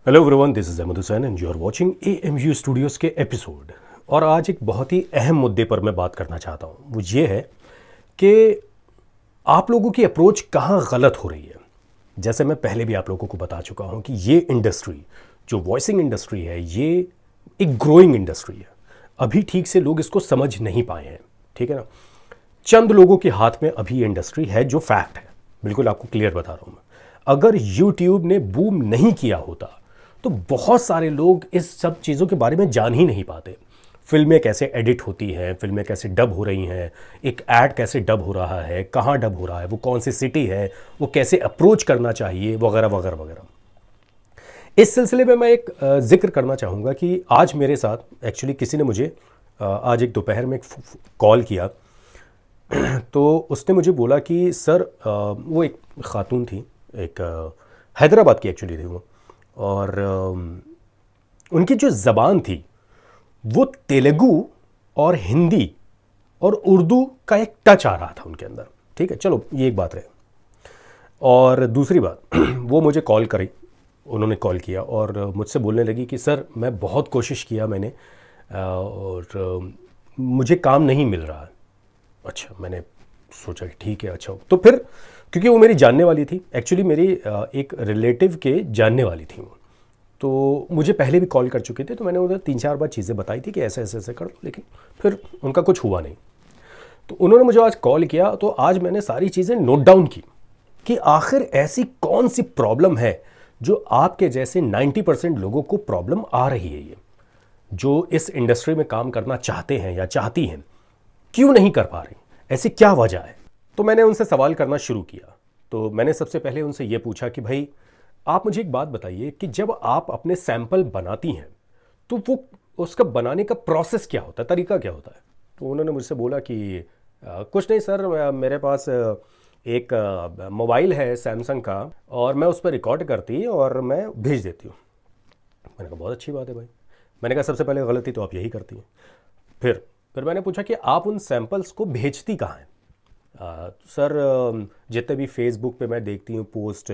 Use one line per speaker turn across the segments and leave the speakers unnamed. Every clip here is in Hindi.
Hello everyone, this is Ahmad Hussain and you are watching AMU studios के एपिसोड। और आज एक बहुत ही अहम मुद्दे पर मैं बात करना चाहता हूँ। वो ये है कि आप लोगों की अप्रोच कहाँ गलत हो रही है। जैसे मैं पहले भी आप लोगों को बता चुका हूँ कि ये इंडस्ट्री जो वॉइसिंग इंडस्ट्री है, ये एक ग्रोइंग इंडस्ट्री है। अभी ठीक से लोग इसको समझ नहीं पाए हैं, ठीक है ना। चंद लोगों के हाथ में अभी ये इंडस्ट्री है, जो फैक्ट है। बिल्कुल आपको क्लियर बता रहा हूँ मैं। अगर यूट्यूब ने बूम नहीं किया होता तो बहुत सारे लोग इस सब चीज़ों के बारे में जान ही नहीं पाते। फिल्में कैसे एडिट होती हैं, फिल्में कैसे डब हो रही हैं, एक ऐड कैसे डब हो रहा है, कहाँ डब हो रहा है, वो कौन सी सिटी है, वो कैसे अप्रोच करना चाहिए, वगैरह वगैरह वगैरह। इस सिलसिले में मैं एक जिक्र करना चाहूँगा कि आज मेरे साथ एक्चुअली किसी ने मुझे आज एक दोपहर में एक कॉल किया। तो उसने मुझे बोला कि सर, वो एक ख़ातून थी, एक हैदराबाद की एक्चुअली थी वो, और उनकी जो ज़बान थी वो तेलुगु और हिंदी और उर्दू का एक टच आ रहा था उनके अंदर। ठीक है, चलो ये एक बात रहे। और दूसरी बात, वो मुझे कॉल करी, उन्होंने कॉल किया और मुझसे बोलने लगी कि सर मैं बहुत कोशिश किया मैंने, और मुझे काम नहीं मिल रहा है। अच्छा, मैंने सोचा कि ठीक है, अच्छा। तो फिर क्योंकि वो मेरी जानने वाली थी, एक्चुअली मेरी एक रिलेटिव के जानने वाली थी वो, तो मुझे पहले भी कॉल कर चुके थे। तो मैंने उन्हें 3-4 बार चीज़ें बताई थी कि ऐसे ऐसे ऐसे कर लो, लेकिन फिर उनका कुछ हुआ नहीं। तो उन्होंने मुझे आज कॉल किया, तो आज मैंने सारी चीज़ें नोट डाउन की कि आखिर ऐसी कौन सी प्रॉब्लम है जो आपके जैसे 90% लोगों को प्रॉब्लम आ रही है। ये जो इस इंडस्ट्री में काम करना चाहते हैं या चाहती हैं, क्यों नहीं कर पा रही, ऐसी क्या वजह है। तो मैंने उनसे सवाल करना शुरू किया। तो मैंने सबसे पहले उनसे ये पूछा कि भाई आप मुझे एक बात बताइए कि जब आप अपने सैंपल बनाती हैं तो वो उसका बनाने का प्रोसेस क्या होता है, तरीका क्या होता है। तो उन्होंने मुझसे बोला कि कुछ नहीं सर, मेरे पास एक मोबाइल है सैमसंग का, और मैं उस पर रिकॉर्ड करती और मैं भेज देती हूँ। मैंने कहा बहुत अच्छी बात है भाई। मैंने कहा सबसे पहले गलती तो आप यही करती हैं। फिर मैंने पूछा कि आप उन सैंपल्स को भेजती कहाँ हैं। सर, जितने भी फेसबुक पे मैं देखती हूँ पोस्ट,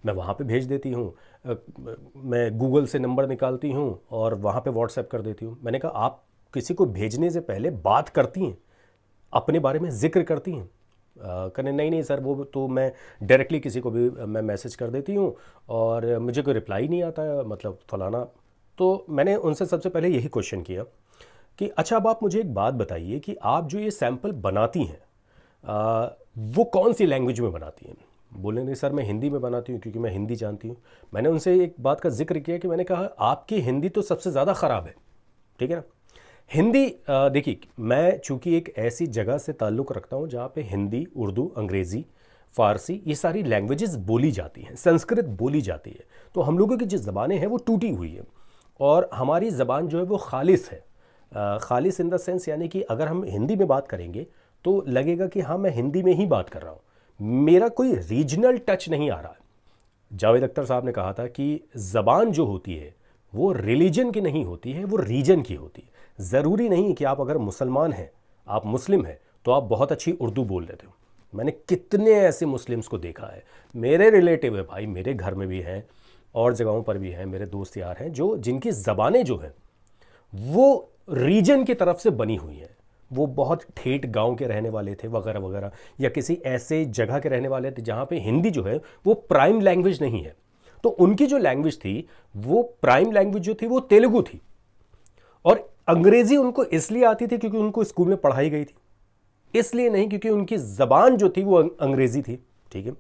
मैं वहाँ पे भेज देती हूँ। मैं गूगल से नंबर निकालती हूँ और वहाँ पे व्हाट्सएप कर देती हूँ। मैंने कहा आप किसी को भेजने से पहले बात करती हैं, अपने बारे में जिक्र करती हैं। कहने नहीं नहीं सर, वो तो मैं डायरेक्टली किसी को भी मैं मैसेज कर देती हूँ और मुझे कोई रिप्लाई नहीं आता है, मतलब फलाना। तो मैंने उनसे सबसे पहले यही क्वेश्चन किया कि अच्छा, अब आप मुझे एक बात बताइए कि आप जो ये सैंपल बनाती हैं वो कौन सी लैंग्वेज में बनाती हैं। बोले नहीं सर, मैं हिंदी में बनाती हूँ क्योंकि मैं हिंदी जानती हूँ। मैंने उनसे एक बात का जिक्र किया कि मैंने कहा आपकी हिंदी तो सबसे ज़्यादा ख़राब है, ठीक है ना। हिंदी, देखिए मैं चूँकि एक ऐसी जगह से ताल्लुक़ रखता हूँ जहाँ पे हिंदी, उर्दू, अंग्रेज़ी, फ़ारसी, ये सारी लैंग्वेजेस बोली जाती हैं, संस्कृत बोली जाती है। तो हम लोगों की जो ज़बानें हैं वो टूटी हुई है, और हमारी ज़बान जो है वो खालिस है। खालिस इन द सेंस, यानी कि अगर हम हिंदी में बात करेंगे तो लगेगा कि हाँ मैं हिंदी में ही बात कर रहा हूँ, मेरा कोई रीजनल टच नहीं आ रहा है। जावेद अख्तर साहब ने कहा था कि ज़बान जो होती है वो रिलीजन की नहीं होती है, वो रीजन की होती है। ज़रूरी नहीं कि आप अगर मुसलमान हैं, आप मुस्लिम हैं, तो आप बहुत अच्छी उर्दू बोल लेते हो। मैंने कितने ऐसे मुस्लिम्स को देखा है, मेरे रिलेटिव है भाई, मेरे घर में भी हैं और जगहों पर भी हैं, मेरे दोस्त यार हैं, जो जिनकी ज़बानें जो हैं वो रीजन की तरफ से बनी हुई हैं। वो बहुत ठेठ गांव के रहने वाले थे वगैरह वगैरह, या किसी ऐसे जगह के रहने वाले थे जहाँ पे हिंदी जो है वो प्राइम लैंग्वेज नहीं है। तो उनकी जो लैंग्वेज थी, वो प्राइम लैंग्वेज जो थी वो तेलुगु थी, और अंग्रेजी उनको इसलिए आती थी क्योंकि उनको स्कूल में पढ़ाई गई थी, इसलिए नहीं क्योंकि उनकी ज़बान जो थी वो अंग्रेजी थी, ठीक है।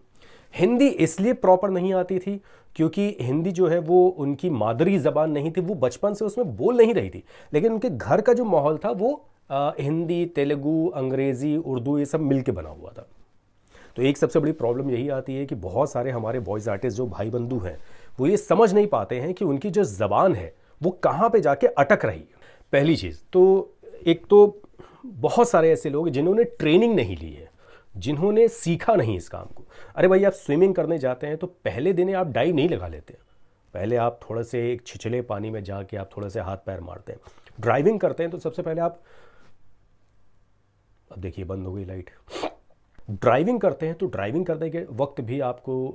हिंदी इसलिए प्रॉपर नहीं आती थी क्योंकि हिंदी जो है वो उनकी मादरी ज़बान नहीं थी, वो बचपन से उसमें बोल नहीं रही थी, लेकिन उनके घर का जो माहौल था वो हिंदी, तेलुगु, अंग्रेज़ी, उर्दू ये सब मिल के बना हुआ था। तो एक सबसे बड़ी प्रॉब्लम यही आती है कि बहुत सारे हमारे वॉइस आर्टिस्ट जो भाई बंधु हैं वो ये समझ नहीं पाते हैं कि उनकी जो ज़बान है वो कहाँ पे जाके अटक रही है। पहली चीज़ तो, एक तो बहुत सारे ऐसे लोग जिन्होंने ट्रेनिंग नहीं ली है, जिन्होंने सीखा नहीं इस काम को। अरे भाई, आप स्विमिंग करने जाते हैं तो पहले दिन आप डाइव नहीं लगा लेते हैं, पहले आप थोड़ा से एक छिछले पानी में जाके आप थोड़ा से हाथ पैर मारते हैं। ड्राइविंग करते हैं तो सबसे पहले आप, अब देखिए बंद हो गई लाइट। ड्राइविंग करते हैं तो ड्राइविंग करने के वक्त भी आपको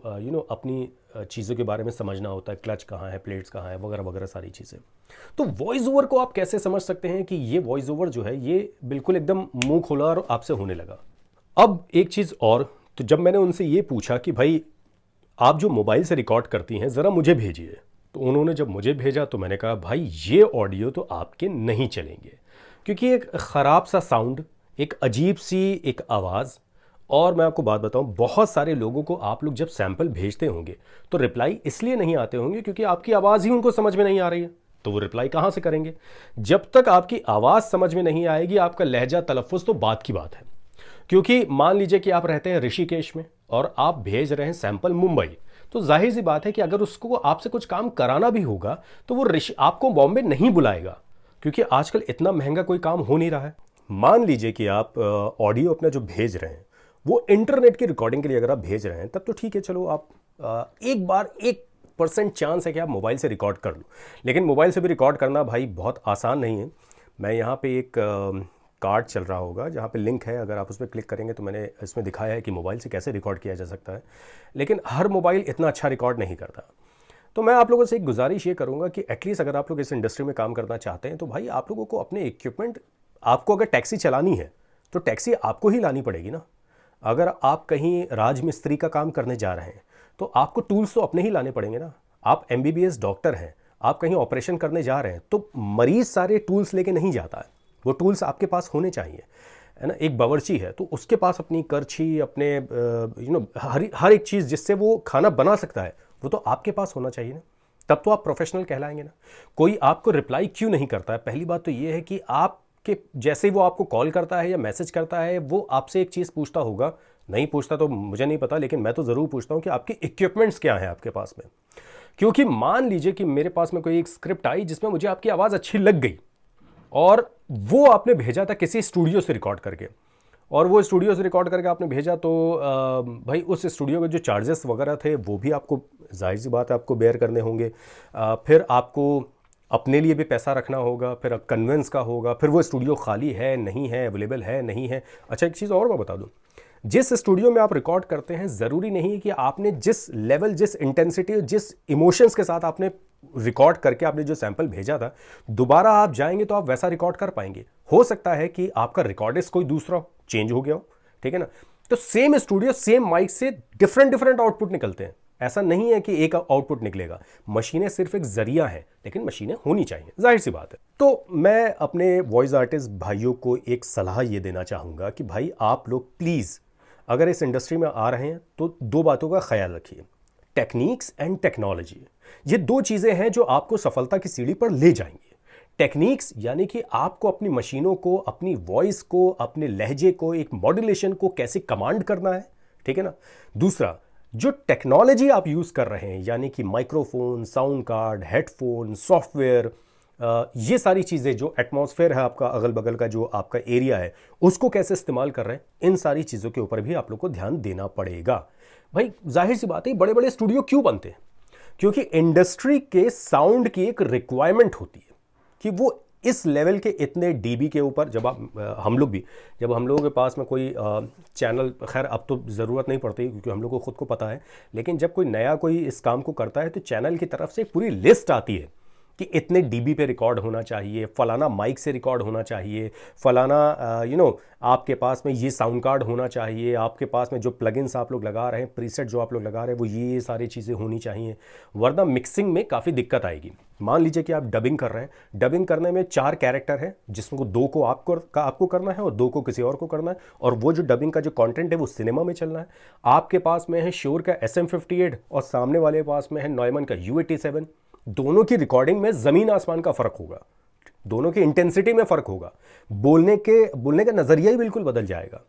अपनी चीज़ों के बारे में समझना होता है, क्लच कहाँ है, प्लेट्स कहाँ है, वगैरह वगैरह सारी चीज़ें। तो वॉइस ओवर को आप कैसे समझ सकते हैं कि ये वॉइस ओवर जो है ये बिल्कुल एकदम मुंह खोला और आपसे होने लगा। अब एक चीज़ और, तो जब मैंने उनसे ये पूछा कि भाई आप जो मोबाइल से रिकॉर्ड करती हैं ज़रा मुझे भेजिए, तो उन्होंने जब मुझे भेजा तो मैंने कहा भाई ये ऑडियो तो आपके नहीं चलेंगे, क्योंकि एक ख़राब सा साउंड, एक अजीब सी एक आवाज़। और मैं आपको बात बताऊं, बहुत सारे लोगों को आप लोग जब सैंपल भेजते होंगे तो रिप्लाई इसलिए नहीं आते होंगे क्योंकि आपकी आवाज़ ही उनको समझ में नहीं आ रही है, तो वो रिप्लाई कहाँ से करेंगे। जब तक आपकी आवाज़ समझ में नहीं आएगी, आपका लहजा तलफ़ुज़ तो बात की बात है। क्योंकि मान लीजिए कि आप रहते हैं ऋषिकेश में और आप भेज रहे हैं सैंपल मुंबई, तो जाहिर सी बात है कि अगर उसको आपसे कुछ काम कराना भी होगा तो वो आपको बॉम्बे नहीं बुलाएगा, क्योंकि आजकल इतना महंगा कोई काम हो नहीं रहा है। मान लीजिए कि आप ऑडियो अपना जो भेज रहे हैं वो इंटरनेट की रिकॉर्डिंग के लिए अगर आप भेज रहे हैं तब तो ठीक है, चलो आप एक बार 1% चांस है कि आप मोबाइल से रिकॉर्ड कर लो। लेकिन मोबाइल से भी रिकॉर्ड करना भाई बहुत आसान नहीं है। मैं यहाँ पे एक कार्ड चल रहा होगा जहाँ पे लिंक है, अगर आप उस पर क्लिक करेंगे तो मैंने इसमें दिखाया है कि मोबाइल से कैसे रिकॉर्ड किया जा सकता है, लेकिन हर मोबाइल इतना अच्छा रिकॉर्ड नहीं करता। तो मैं आप लोगों से एक गुजारिश ये करूँगा कि एटलीस्ट अगर आप लोग इस इंडस्ट्री में काम करना चाहते हैं तो भाई आप लोगों को अपने इक्विपमेंट, आपको अगर टैक्सी चलानी है तो टैक्सी आपको ही लानी पड़ेगी ना। अगर आप कहीं राजमिस्त्री का काम करने जा रहे हैं तो आपको टूल्स तो अपने ही लाने पड़ेंगे ना। आप MBBS डॉक्टर हैं, आप कहीं ऑपरेशन करने जा रहे हैं तो मरीज सारे टूल्स लेके नहीं जाता है, वो टूल्स आपके पास होने चाहिए, है ना। एक बावर्ची है तो उसके पास अपनी करछी, अपने हर एक चीज़ जिससे वो खाना बना सकता है वो तो आपके पास होना चाहिए ना, तब तो आप प्रोफेशनल कहलाएंगे ना। कोई आपको रिप्लाई क्यों नहीं करता है? पहली बात तो ये है कि आपके जैसे ही वो आपको कॉल करता है या मैसेज करता है वो आपसे एक चीज़ पूछता होगा, नहीं पूछता तो मुझे नहीं पता, लेकिन मैं तो ज़रूर पूछता हूँ कि आपके इक्विपमेंट्स क्या हैं आपके पास में। क्योंकि मान लीजिए कि मेरे पास में कोई एक स्क्रिप्ट आई जिसमें मुझे आपकी आवाज़ अच्छी लग गई और वो आपने भेजा था किसी स्टूडियो से रिकॉर्ड करके, और वो स्टूडियो से रिकॉर्ड करके आपने भेजा तो भाई उस स्टूडियो के जो चार्जेस वगैरह थे वो भी आपको, जाहिर सी बात है, आपको बेयर करने होंगे। फिर आपको अपने लिए भी पैसा रखना होगा, फिर कन्वेंस का होगा, फिर वो स्टूडियो खाली है नहीं है, अवेलेबल है नहीं है। अच्छा एक चीज़ और मैं बता दूं, जिस स्टूडियो में आप रिकॉर्ड करते हैं ज़रूरी नहीं है कि आपने जिस लेवल, जिस इंटेंसिटी, जिस इमोशंस के साथ आपने रिकॉर्ड करके आपने जो सैंपल भेजा था, दोबारा आप जाएंगे तो आप वैसा रिकॉर्ड कर पाएंगे। हो सकता है कि आपका रिकॉर्डिस्ट कोई दूसरा चेंज हो गया हो, ठीक है ना। तो सेम स्टूडियो, सेम माइक से डिफरेंट आउटपुट निकलते हैं। ऐसा नहीं है कि एक आउटपुट निकलेगा। मशीनें सिर्फ एक जरिया है, लेकिन मशीनें होनी चाहिए, जाहिर सी बात है। तो मैं अपने वॉइस आर्टिस्ट भाइयों को एक सलाह ये देना चाहूँगा कि भाई आप लोग प्लीज़ अगर इस इंडस्ट्री में आ रहे हैं तो दो बातों का ख्याल रखिए, टेक्निक्स एंड टेक्नोलॉजी। ये दो चीज़ें हैं जो आपको सफलता की सीढ़ी पर ले जाएंगी। टेक्निक्स यानी कि आपको अपनी मशीनों को, अपनी वॉइस को, अपने लहजे को, एक मॉड्यूलेशन को कैसे कमांड करना है, ठीक है ना। दूसरा, जो टेक्नोलॉजी आप यूज़ कर रहे हैं यानी कि microphone, sound card, headphone, software, ये सारी चीज़ें, जो एटमॉस्फेयर है आपका अगल बगल का, जो आपका एरिया है, उसको कैसे इस्तेमाल कर रहे हैं, इन सारी चीज़ों के ऊपर भी आप लोग को ध्यान देना पड़ेगा। भाई जाहिर सी बात है, बड़े बड़े स्टूडियो क्यों बनते हैं? क्योंकि इंडस्ट्री के साउंड की एक रिक्वायरमेंट होती है कि वो इस लेवल के इतने डीबी के ऊपर, जब हम लोग भी, जब हम लोगों के पास में कोई चैनल, खैर अब तो ज़रूरत नहीं पड़ती क्योंकि हम लोग को ख़ुद को पता है, लेकिन जब कोई नया कोई इस काम को करता है तो चैनल की तरफ से एक पूरी लिस्ट आती है कि इतने डीबी पे रिकॉर्ड होना चाहिए, फलाना माइक से रिकॉर्ड होना चाहिए, फलाना आपके पास में ये साउंड कार्ड होना चाहिए, आपके पास में जो प्लगइन्स आप लोग लगा रहे हैं, प्रीसेट जो आप लोग लगा रहे हैं, वो ये सारी चीज़ें होनी चाहिए, वरना मिक्सिंग में काफ़ी दिक्कत आएगी। मान लीजिए कि आप डबिंग कर रहे हैं, डबिंग करने में 4 कैरेक्टर है जिसमें को 2 को आपको करना है और 2 को किसी और को करना है, और वो जो डबिंग का जो कंटेंट है वो सिनेमा में चलना है। आपके पास में है श्योर का SM58 और सामने वाले पास में है नॉयमन का U87। दोनों की रिकॉर्डिंग में ज़मीन आसमान का फ़र्क होगा, दोनों की इंटेंसिटी में फ़र्क होगा, बोलने का नज़रिया ही बिल्कुल बदल जाएगा।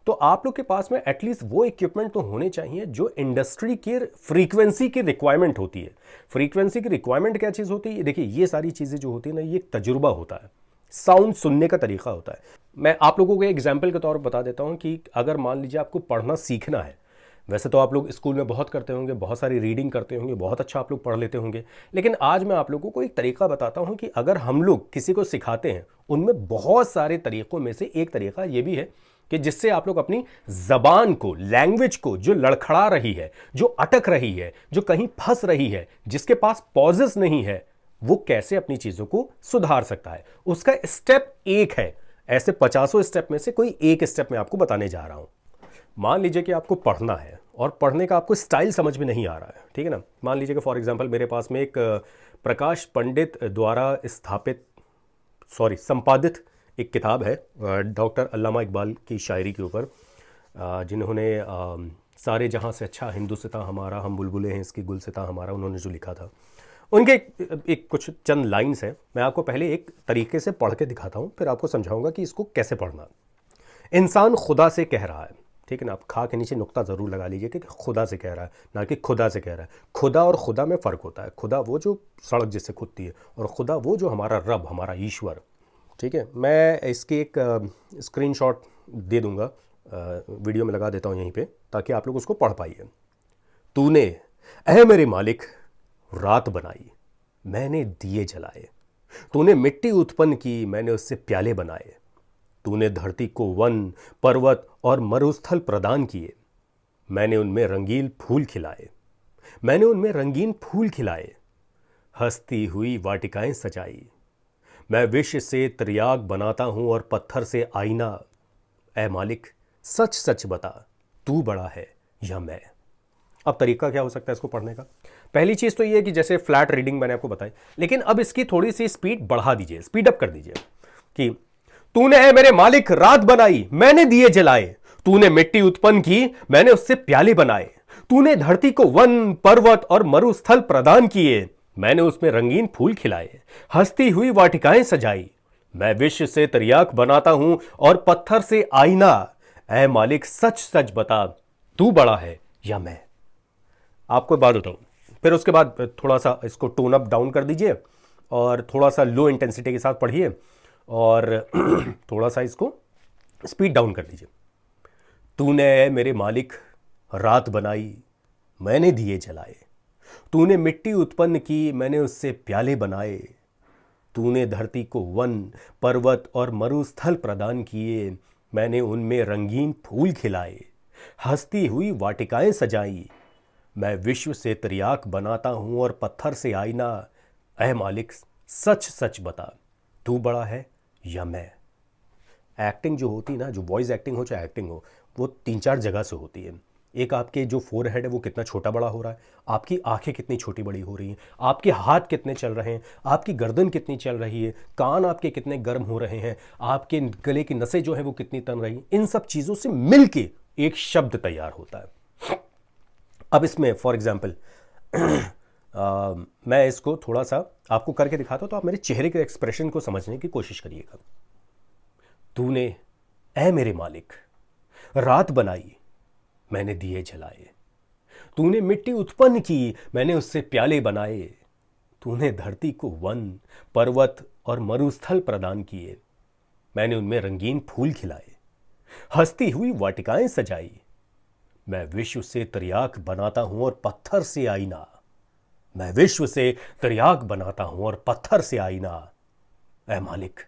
तो आप लोग के पास में एटलीस्ट वो इक्विपमेंट तो होने चाहिए जो इंडस्ट्री की फ्रीक्वेंसी की रिक्वायरमेंट होती है। फ्रीक्वेंसी की रिक्वायरमेंट क्या चीज़ होती है? देखिए, ये सारी चीज़ें जो होती है ना, ये एक तजुर्बा होता है, साउंड सुनने का तरीका होता है। मैं आप लोगों को एग्जाम्पल के तौर पर बता देता हूँ कि अगर मान लीजिए आपको पढ़ना सीखना है, वैसे तो आप लोग स्कूल में बहुत करते होंगे, बहुत सारी रीडिंग करते होंगे, बहुत अच्छा आप लोग पढ़ लेते होंगे, लेकिन आज मैं आप लोगों को एक तरीका बताता हूं कि अगर हम लोग किसी को सिखाते हैं, उनमें बहुत सारे तरीक़ों में से एक तरीका ये भी है कि जिससे आप लोग अपनी जबान को, लैंग्वेज को जो लड़खड़ा रही है, जो अटक रही है, जो कहीं फंस रही है, जिसके पास पॉजेस नहीं है, वो कैसे अपनी चीजों को सुधार सकता है। उसका स्टेप एक है। ऐसे 50 स्टेप में से कोई एक स्टेप मैं आपको बताने जा रहा हूं। मान लीजिए कि आपको पढ़ना है और पढ़ने का आपको स्टाइल समझ में नहीं आ रहा है, ठीक है ना। मान लीजिए कि फॉर एग्जांपल मेरे पास में एक प्रकाश पंडित द्वारा संपादित एक किताब है डॉक्टर अल्लामा इकबाल की शायरी के ऊपर, जिन्होंने सारे जहां से अच्छा हिंदुस्तां हमारा, हम बुलबुलें हैं इसकी गुलसितां हमारा, उन्होंने जो लिखा था, उनके एक कुछ चंद लाइन्स हैं। मैं आपको पहले एक तरीके से पढ़ के दिखाता हूँ, फिर आपको समझाऊंगा कि इसको कैसे पढ़ना। इंसान खुदा से कह रहा है, ठीक है ना। आप खा के नीचे नुक्ता ज़रूर लगा लीजिए कि खुदा से कह रहा है, ना कि खुदा से कह रहा है। खुदा और खुदा में फ़र्क होता है। खुदा वो जो सड़क जिससे खुदती है, और खुदा वो जो हमारा रब, हमारा ईश्वर, ठीक है। मैं इसकी एक स्क्रीनशॉट दे दूंगा, वीडियो में लगा देता हूँ यहीं पे, ताकि आप लोग उसको पढ़ पाइए। तूने ऐ मेरे मालिक रात बनाई, मैंने दिए जलाए। तूने मिट्टी उत्पन्न की, मैंने उससे प्याले बनाए। तूने धरती को वन, पर्वत और मरुस्थल प्रदान किए, मैंने उनमें रंगीन फूल खिलाए। मैंने उनमें रंगीन फूल खिलाए, हंसती हुई वाटिकाएं सजाई। मैं विष से त्रियाग बनाता हूं और पत्थर से आईना। ऐ मालिक सच सच बता, तू बड़ा है या मैं। अब तरीका क्या हो सकता है इसको पढ़ने का? पहली चीज तो ये है कि जैसे फ्लैट रीडिंग मैंने आपको बताई, लेकिन अब इसकी थोड़ी सी स्पीड बढ़ा दीजिए, स्पीड अप कर दीजिए कि तूने है मेरे मालिक रात बनाई, मैंने दिए जलाए। तूने मिट्टी उत्पन्न की, मैंने उससे प्याले बनाए। तूने धरती को वन, पर्वत और मरुस्थल प्रदान किए, मैंने उसमें रंगीन फूल खिलाए। हंसती हुई वाटिकाएं सजाई। मैं विष से त्रियाक बनाता हूं और पत्थर से आईना। ऐ मालिक सच सच बता, तू बड़ा है या मैं। आपको बात बताऊं, फिर उसके बाद थोड़ा सा इसको टोन अप डाउन कर दीजिए और थोड़ा सा लो इंटेंसिटी के साथ पढ़िए, और थोड़ा सा इसको स्पीड डाउन कर दीजिए। तूने मेरे मालिक रात बनाई, मैंने दिए जलाए। तूने मिट्टी उत्पन्न की, मैंने उससे प्याले बनाए। तूने धरती को वन, पर्वत और मरुस्थल प्रदान किए, मैंने उनमें रंगीन फूल खिलाए। हंसती हुई वाटिकाएं सजाई। मैं विश्व से त्रियाक बनाता हूं और पत्थर से आईना। ऐ मालिक सच सच बता, तू बड़ा है या मैं। एक्टिंग जो होती है ना, जो वॉइस एक्टिंग हो चाहे एक्टिंग हो, वो 3-4 जगह से होती है। एक आपके जो फोरहेड है वो कितना छोटा बड़ा हो रहा है, आपकी आंखें कितनी छोटी बड़ी हो रही हैं, आपके हाथ कितने चल रहे हैं, आपकी गर्दन कितनी चल रही है, कान आपके कितने गर्म हो रहे हैं, आपके गले की नसें जो है वो कितनी तन रही हैं, इन सब चीज़ों से मिलके एक शब्द तैयार होता है। अब इसमें फॉर एग्जाम्पल मैं इसको थोड़ा सा आपको करके दिखाता हूं, तो आप मेरे चेहरे के एक्सप्रेशन को समझने की कोशिश करिएगा। तूने ऐ मेरे मालिक रात बनाई, मैंने दिए जलाए। तूने मिट्टी उत्पन्न की, मैंने उससे प्याले बनाए। तूने धरती को वन, पर्वत और मरुस्थल प्रदान किए, मैंने उनमें रंगीन फूल खिलाए। हंसती हुई वाटिकाएं सजाई। मैं विश्व से त्रियाक बनाता हूं और पत्थर से आईना। मैं विश्व से त्रियाक बनाता हूं और पत्थर से आईना। ऐ मालिक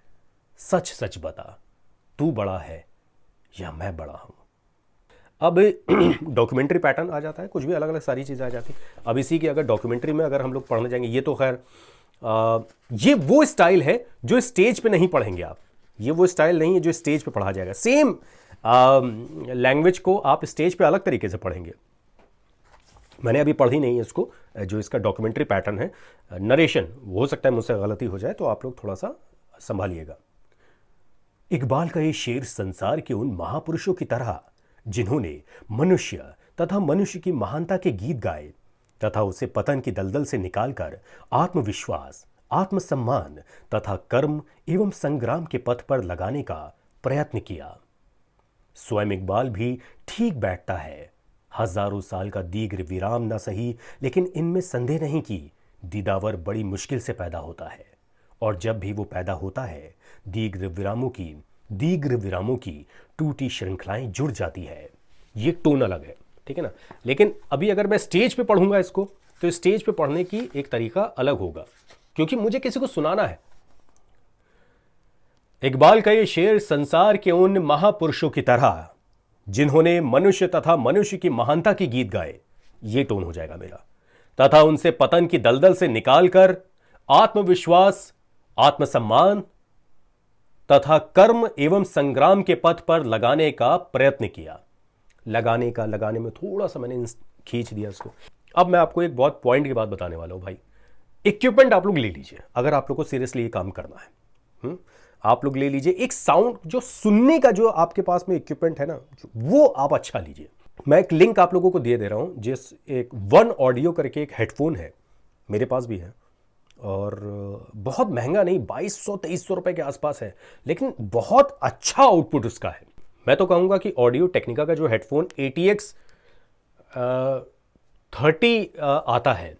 सच सच बता, तू बड़ा है या मैं बड़ा हूं। अब डॉक्यूमेंट्री पैटर्न आ जाता है, कुछ भी अलग अलग सारी चीज़ें आ जाती हैं। अब इसी की अगर डॉक्यूमेंट्री में अगर हम लोग पढ़ने जाएंगे, ये तो खैर ये वो स्टाइल है जो स्टेज पे नहीं पढ़ेंगे आप। ये वो स्टाइल नहीं है जो स्टेज पे पढ़ा जाएगा। सेम लैंग्वेज को आप स्टेज पे अलग तरीके से पढ़ेंगे। मैंने अभी पढ़ी नहीं है इसको, जो इसका डॉक्यूमेंट्री पैटर्न है, नरेशन, हो सकता है मुझसे गलती हो जाए, तो आप लोग थोड़ा सा संभालिएगा। इकबाल का ये शेर संसार के उन महापुरुषों की तरह जिन्होंने मनुष्य तथा मनुष्य की महानता के गीत गाए तथा उसे पतन की दलदल से निकालकर आत्मविश्वास, आत्मसम्मान तथा कर्म एवं संग्राम के पथ पर लगाने का प्रयत्न किया। स्वयं इकबाल भी ठीक बैठता है। हजारों साल का दीर्घ विराम न सही, लेकिन इनमें संदेह नहीं कि दीदावर बड़ी मुश्किल से पैदा होता है, और जब भी वो पैदा होता है दीर्घ विरामों की टूटी श्रृंखलाएं जुड़ जाती है। ये टोन अलग है, ठीक है ना। लेकिन अभी अगर मैं स्टेज पे पढ़ूंगा इसको, तो स्टेज पे पढ़ने की एक तरीका अलग होगा, क्योंकि मुझे किसी को सुनाना है। इकबाल का ये शेर संसार के उन महापुरुषों की तरह जिन्होंने मनुष्य तथा मनुष्य की महानता की गीत गाए, ये टोन हो जाएगा मेरा, तथा उनसे पतन की दलदल से निकालकर आत्मविश्वास, आत्मसम्मान तथा कर्म एवं संग्राम के पथ पर लगाने का प्रयत्न किया। लगाने में थोड़ा सा मैंने खींच दिया इसको। अब मैं आपको एक बहुत पॉइंट की बात बताने वाला हूं भाई। इक्विपमेंट आप लोग ले लीजिए अगर आप लोग को सीरियसली ये काम करना है। आप लोग ले लीजिए एक साउंड, जो सुनने का जो आपके पास में इक्विपमेंट है ना, वो आप अच्छा लीजिए। मैं एक लिंक आप लोगों को दे दे रहा हूं, जिस एक वन ऑडियो करके एक हेडफोन है, मेरे पास भी है, और बहुत महंगा नहीं, 2200-2300 रुपए के आसपास है, लेकिन बहुत अच्छा आउटपुट उसका है। मैं तो कहूँगा कि ऑडियो टेक्निका का जो हेडफोन ATX 30 आता है,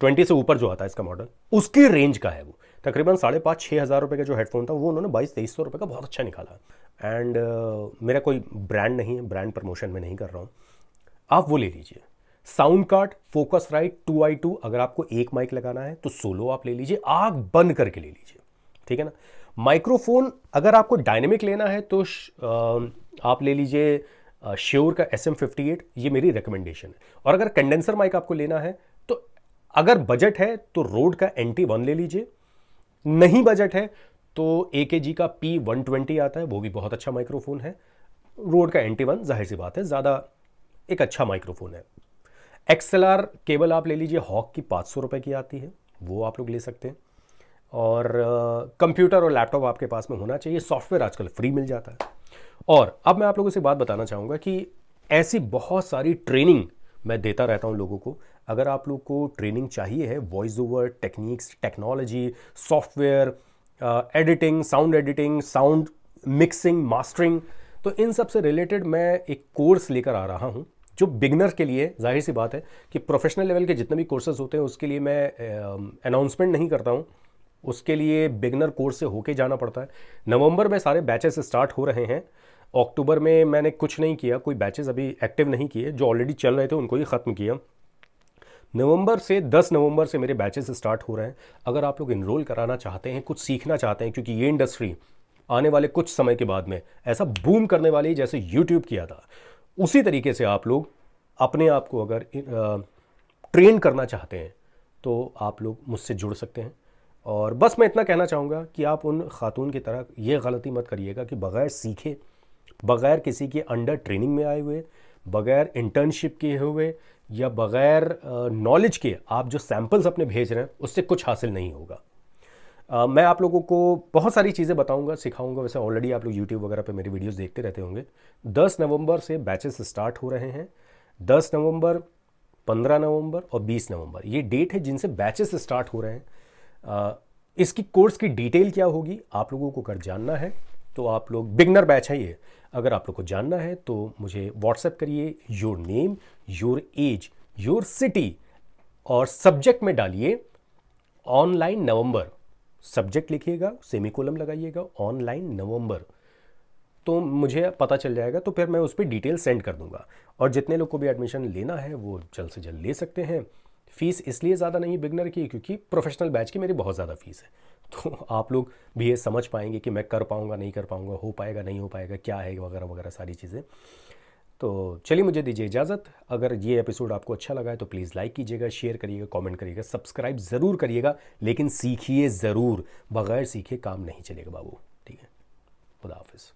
20 से ऊपर जो आता है इसका मॉडल, उसकी रेंज का है वो। तकरीबन 5,500-6 हज़ार रुपये का जो हेडफोन था वो उन्होंने 2200-2300 रुपये का बहुत अच्छा निकाला। एंड मेरा कोई ब्रांड नहीं है, ब्रांड प्रमोशन में नहीं कर रहा हूँ, आप वो ले लीजिए। साउंड कार्ड फोकसराइट 2i2, अगर आपको एक माइक लगाना है तो सोलो आप ले लीजिए, आग बंद करके ले लीजिए, ठीक है ना। माइक्रोफोन अगर आपको डायनेमिक लेना है तो आप ले लीजिए श्योर का SM58, ये मेरी रिकमेंडेशन है। और अगर कंडेंसर माइक आपको लेना है तो अगर बजट है तो रोड का NT1 ले लीजिए, नहीं बजट है तो AKG का P120 आता है, वो भी बहुत अच्छा माइक्रोफोन है। रोड का NT1 जाहिर सी बात है ज़्यादा एक अच्छा माइक्रोफोन है। XLR केबल आप ले लीजिए, हॉक की 500 रुपये की आती है, वो आप लोग ले सकते हैं। और कंप्यूटर और लैपटॉप आपके पास में होना चाहिए, सॉफ्टवेयर आजकल फ्री मिल जाता है। और अब मैं आप लोगों से बात बताना चाहूँगा कि ऐसी बहुत सारी ट्रेनिंग मैं देता रहता हूँ लोगों को। अगर आप लोग को ट्रेनिंग चाहिए है, voice over techniques, technology, software, editing, sound mixing, mastering, तो इन सब से रिलेटेड मैं एक कोर्स लेकर आ रहा हूँ जो बिगनर के लिए, जाहिर सी बात है कि प्रोफेशनल लेवल के जितने भी कोर्सेज होते हैं उसके लिए मैं अनाउंसमेंट नहीं करता हूँ, उसके लिए बिगनर कोर्स से होके जाना पड़ता है। नवंबर में सारे बैचेस स्टार्ट हो रहे हैं। अक्टूबर में मैंने कुछ नहीं किया, कोई बैचेस अभी एक्टिव नहीं किए, जो ऑलरेडी चल रहे थे उनको ही ख़त्म किया। नवंबर से 10 नवंबर से मेरे बैचेस स्टार्ट हो रहे हैं। अगर आप लोग इनरोल कराना चाहते हैं, कुछ सीखना चाहते हैं, क्योंकि ये इंडस्ट्री आने वाले कुछ समय के बाद में ऐसा बूम करने वाली है जैसे यूट्यूब किया था, उसी तरीके से आप लोग अपने आप को अगर ट्रेन करना चाहते हैं तो आप लोग मुझसे जुड़ सकते हैं। और बस मैं इतना कहना चाहूँगा कि आप उन खातून की तरह ये गलती मत करिएगा कि बग़ैर सीखे, बग़ैर किसी के अंडर ट्रेनिंग में आए हुए, बग़ैर इंटर्नशिप किए हुए या बग़ैर नॉलेज के आप जो सैम्पल्स अपने भेज रहे हैं उससे कुछ हासिल नहीं होगा। मैं आप लोगों को बहुत सारी चीज़ें बताऊंगा, सिखाऊंगा। वैसे ऑलरेडी आप लोग यूट्यूब वगैरह पे मेरी वीडियोस देखते रहते होंगे। 10 नवंबर से बैचेस स्टार्ट हो रहे हैं। 10 नवंबर, 15 नवंबर और 20 नवंबर ये डेट है जिनसे बैचेस स्टार्ट हो रहे हैं। इसकी कोर्स की डिटेल क्या होगी आप लोगों को अगर जानना है तो आप लोग, बिगनर बैच है ये, अगर आप लोग को जानना है तो मुझे व्हाट्सएप करिए, your name, your age, your city, और सब्जेक्ट में डालिए ऑनलाइन नवंबर, सब्जेक्ट लिखिएगा, सेमीकोलम लगाइएगा, ऑनलाइन नवंबर, तो मुझे पता चल जाएगा, तो फिर मैं उस पर डिटेल सेंड कर दूंगा। और जितने लोग को भी एडमिशन लेना है वो जल्द से जल्द ले सकते हैं। फ़ीस इसलिए ज़्यादा नहीं बिगनर की क्योंकि प्रोफेशनल बैच की मेरी बहुत ज़्यादा फ़ीस है, तो आप लोग भी ये समझ पाएंगे कि मैं कर पाऊँगा नहीं कर पाऊँगा, हो पाएगा नहीं हो पाएगा, क्या है वगैरह वगैरह सारी चीज़ें। तो चलिए मुझे दीजिए इजाज़त। अगर ये एपिसोड आपको अच्छा लगा है तो प्लीज़ लाइक कीजिएगा, शेयर करिएगा, कमेंट करिएगा, सब्सक्राइब ज़रूर करिएगा, लेकिन सीखिए ज़रूर, बग़ैर सीखे काम नहीं चलेगा बाबू। ठीक है, खुदा हाफिज़।